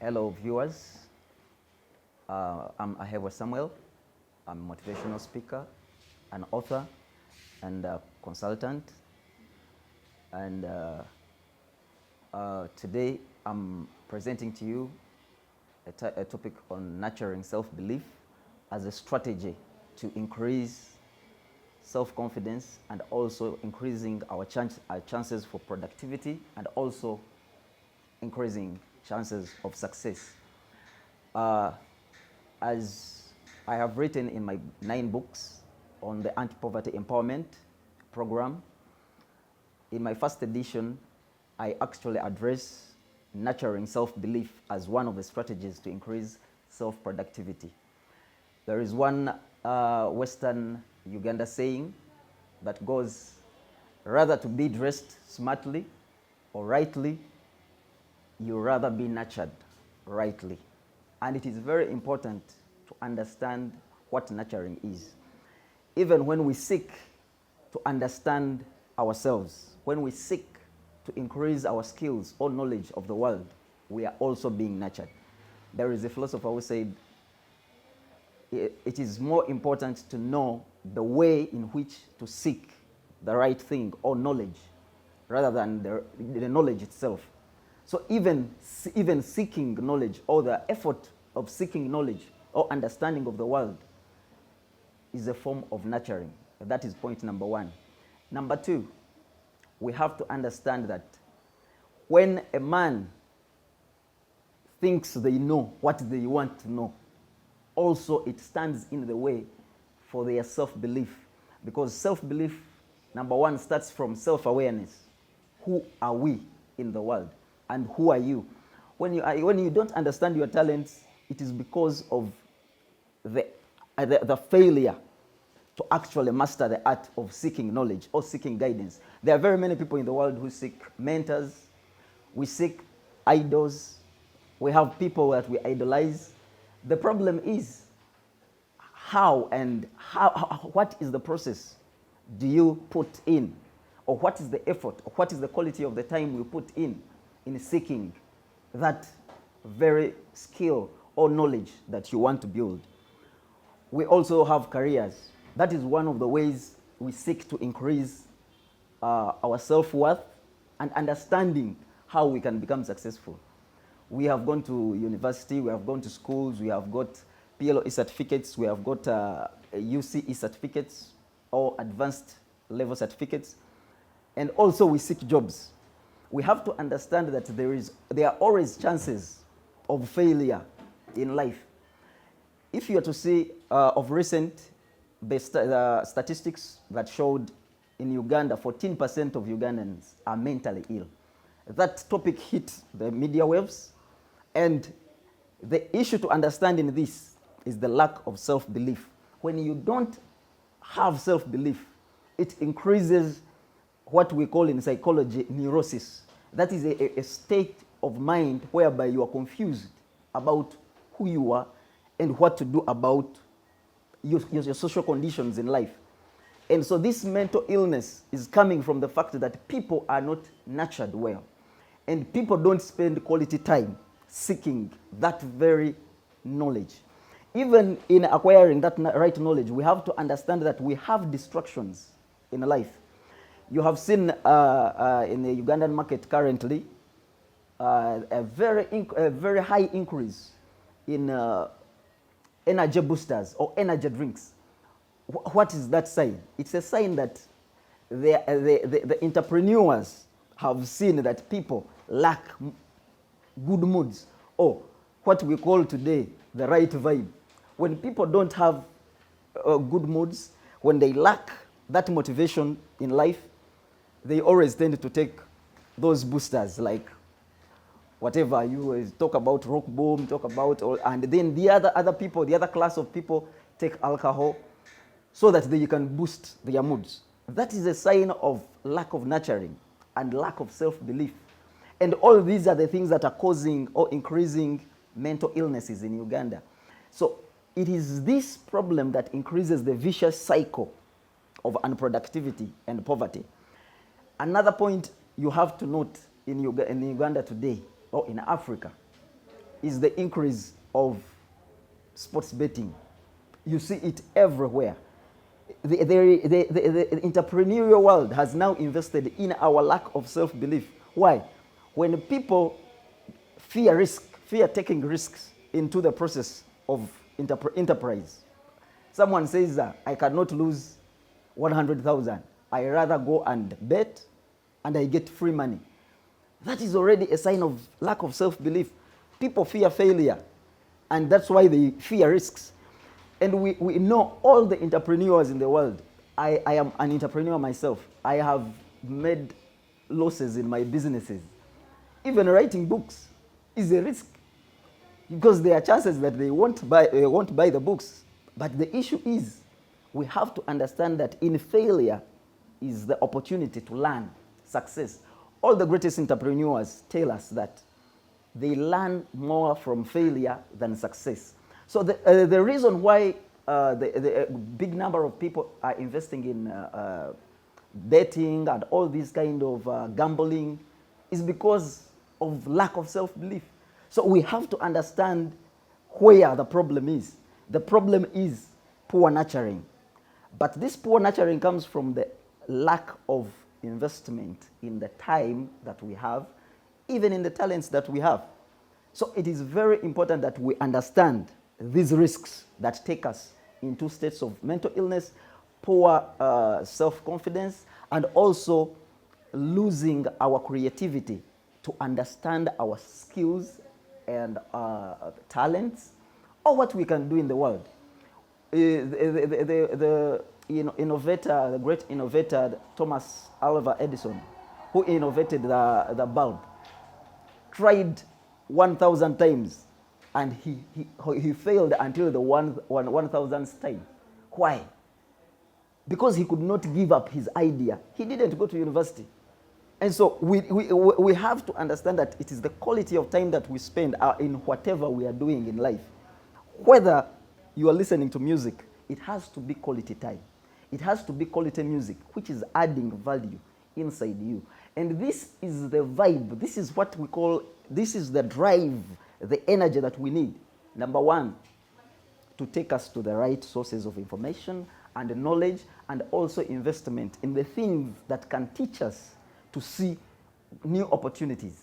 Hello, viewers. I'm Ahewa Samuel. I'm a motivational speaker, an author, and a consultant. And today I'm presenting to you a topic on nurturing self-belief as a strategy to increase self-confidence and also increasing our chances for productivity and also increasing chances of success. As I have written in my 9 books on the anti-poverty empowerment program, in my first edition, I actually address nurturing self-belief as one of the strategies to increase self-productivity. There is one Western Uganda saying that goes, rather to be dressed smartly or rightly, you rather be nurtured rightly. And it is very important to understand what nurturing is. Even when we seek to understand ourselves, when we seek to increase our skills or knowledge of the world, we are also being nurtured. There is a philosopher who said, it is more important to know the way in which to seek the right thing or knowledge rather than the knowledge itself. So even seeking knowledge or the effort of seeking knowledge or understanding of the world is a form of nurturing. That is point number 1. Number 2, we have to understand that when a man thinks they know what they want to know, also it stands in the way for their self-belief. Because self-belief, number 1, starts from self-awareness. Who are we in the world? And who are you? When you don't understand your talents, it is because of the failure to actually master the art of seeking knowledge or seeking guidance. There are very many people in the world who seek mentors. We seek idols. We have people that we idolize. The problem is what is the process do you put in? Or what is the effort? Or what is the quality of the time we put in seeking that very skill or knowledge that you want to build? We also have careers. That is one of the ways we seek to increase our self-worth and understanding how we can become successful. We have gone to university, we have gone to schools, we have got PLOE certificates, we have got UCE certificates or advanced level certificates, and also we seek jobs. We have to understand that there are always chances of failure in life. If you are to see of recent, the statistics that showed in Uganda, 14% of Ugandans are mentally ill. That topic hit the media waves, and the issue to understand in this is the lack of self-belief. When you don't have self-belief, it increases what we call in psychology neurosis. That is a state of mind whereby you are confused about who you are and what to do about your social conditions in life. And so this mental illness is coming from the fact that people are not nurtured well. And people don't spend quality time seeking that very knowledge. Even in acquiring that right knowledge, we have to understand that we have distractions in life. You have seen in the Ugandan market currently a very high increase in energy boosters or energy drinks. What is that sign? It's a sign that the entrepreneurs have seen that people lack good moods, or what we call today the right vibe. When people don't have good moods, when they lack that motivation in life, they always tend to take those boosters, like whatever you talk about, rock boom, talk about, and then the other people, the other class of people take alcohol so that they can boost their moods. That is a sign of lack of nurturing and lack of self-belief. And all these are the things that are causing or increasing mental illnesses in Uganda. So it is this problem that increases the vicious cycle of unproductivity and poverty. Another point you have to note in Uganda today, or in Africa, is the increase of sports betting. You see it everywhere. The entrepreneurial world has now invested in our lack of self-belief. Why? When people fear taking risks into the process of enterprise. Someone says, I cannot lose 100,000. I rather go and bet and I get free money. That is already a sign of lack of self-belief. People fear failure, and that's why they fear risks. And we know all the entrepreneurs in the world. I am an entrepreneur myself. I have made losses in my businesses. Even writing books is a risk, because there are chances that they won't buy the books. But the issue is, we have to understand that in failure is the opportunity to learn success. All the greatest entrepreneurs tell us that they learn more from failure than success. So the reason why the big number of people are investing in betting and all this kind of gambling is because of lack of self-belief. So we have to understand where the problem is. The problem is poor nurturing. But this poor nurturing comes from the lack of investment in the time that we have, even in the talents that we have. So it is very important that we understand these risks that take us into states of mental illness, poor self-confidence, and also losing our creativity to understand our skills and talents, or what we can do in the world. The innovator, the great innovator Thomas Alva Edison, who innovated the bulb, tried 1,000 times, and he failed until the 1,000th time. Why? Because he could not give up his idea. He didn't go to university. And so we have to understand that it is the quality of time that we spend in whatever we are doing in life. Whether you are listening to music, it has to be quality time. It has to be quality music, which is adding value inside you. And this is the vibe. This is what we call, this is the drive, the energy that we need. Number one, to take us to the right sources of information and knowledge, and also investment in the things that can teach us to see new opportunities.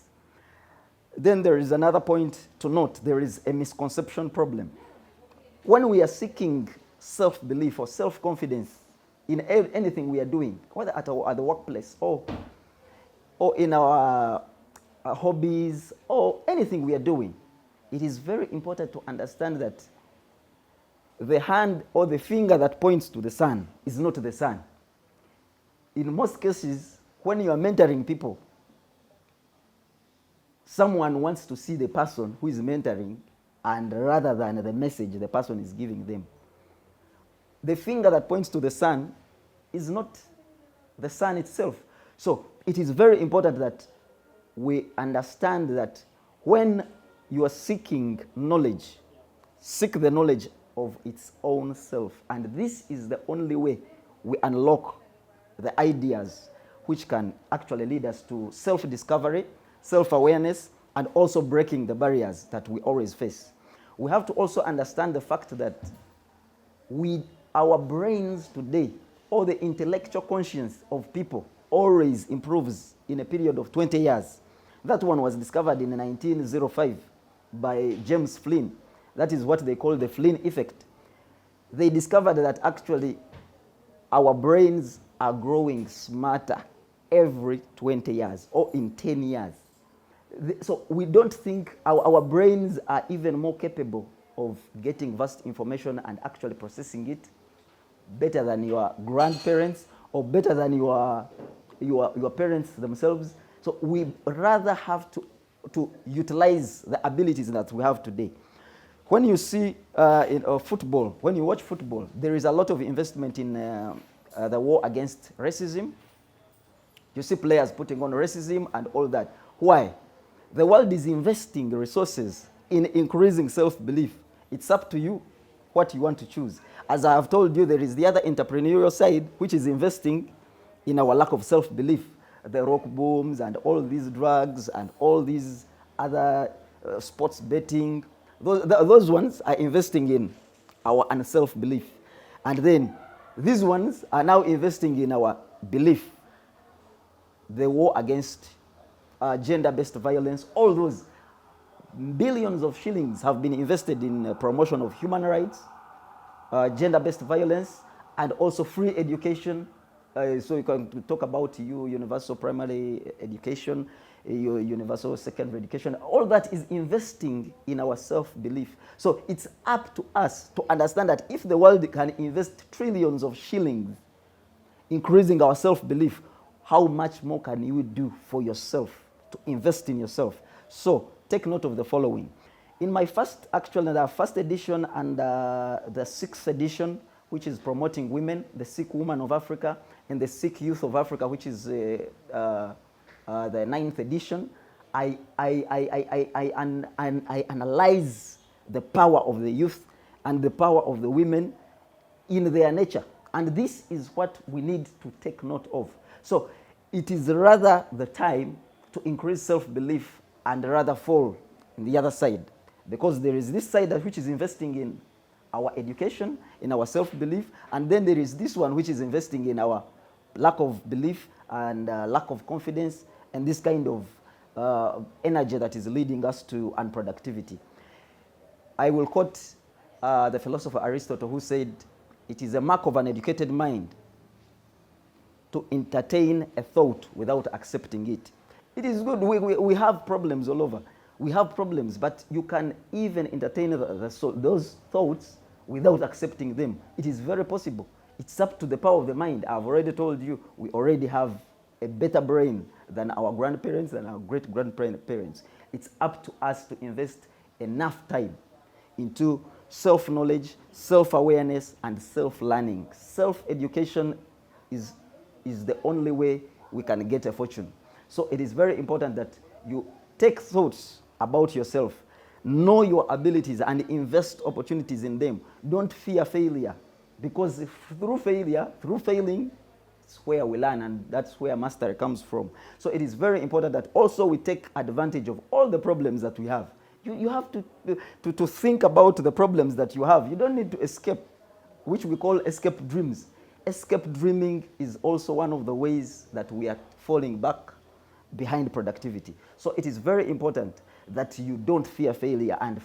Then there is another point to note. There is a misconception problem. When we are seeking self-belief or self-confidence in anything we are doing, whether at the workplace or in our hobbies or anything we are doing, it is very important to understand that the hand or the finger that points to the sun is not the sun. In most cases, when you are mentoring people, someone wants to see the person who is mentoring, and rather than the message the person is giving them. The finger that points to the sun is not the sun itself. So it is very important that we understand that when you are seeking knowledge, seek the knowledge of its own self. And this is the only way we unlock the ideas which can actually lead us to self-discovery, self-awareness, and also breaking the barriers that we always face. We have to also understand the fact that our brains today, or the intellectual conscience of people, always improves in a period of 20 years. That one was discovered in 1905 by James Flynn. That is what they call the Flynn effect. They discovered that actually our brains are growing smarter every 20 years or in 10 years. So we don't think our brains are even more capable of getting vast information and actually processing it better than your grandparents or better than your parents themselves. So we rather have to utilize the abilities that we have today. When you see in football, when you watch football, there is a lot of investment in the war against racism. You see players putting on racism and all that. Why? The world is investing resources in increasing self-belief. It's up to you what you want to choose. As I have told you, there is the other entrepreneurial side, which is investing in our lack of self-belief. The rock booms and all these drugs and all these other sports betting. Those ones are investing in our self-belief. And then these ones are now investing in our belief. The war against gender-based violence, all those billions of shillings have been invested in promotion of human rights, gender-based violence, and also free education. So you can talk about universal primary education, universal secondary education. All that is investing in our self-belief. So it's up to us to understand that if the world can invest trillions of shillings increasing our self-belief, how much more can you do for yourself, to invest in yourself? So take note of the following. In my first edition and the sixth edition, which is promoting women, the Sikh woman of Africa, and the Sikh youth of Africa, which is the ninth edition, I analyze the power of the youth and the power of the women in their nature. And this is what we need to take note of. So it is rather the time to increase self-belief and rather fall in the other side. Because there is this side which is investing in our education, in our self-belief, and then there is this one which is investing in our lack of belief and lack of confidence and this kind of energy that is leading us to unproductivity. I will quote the philosopher Aristotle, who said, "It is a mark of an educated mind to entertain a thought without accepting it." It is good. We have problems all over. We have problems, but you can even entertain those thoughts without accepting them. It is very possible. It's up to the power of the mind. I've already told you, we already have a better brain than our grandparents and our great-grandparents. It's up to us to invest enough time into self-knowledge, self-awareness, and self-learning. Self-education is the only way we can get a fortune. So it is very important that you take thoughts about yourself, know your abilities, and invest opportunities in them. Don't fear failure, because through failing, it's where we learn, and that's where mastery comes from. So it is very important that also we take advantage of all the problems that we have. You have to think about the problems that you have. You don't need to escape, which we call escape dreams. Escape dreaming is also one of the ways that we are falling back behind productivity. So it is very important that you don't fear failure and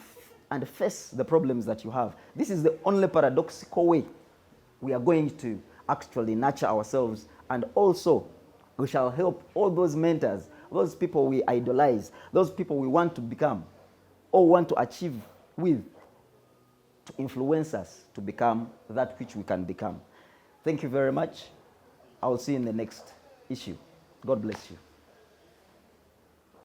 face the problems that you have. This is the only paradoxical way we are going to actually nurture ourselves, and also we shall help all those mentors, those people we idolize, those people we want to become or want to achieve with, to influence us to become that which we can become. Thank you very much. I will see you in the next issue. God bless you.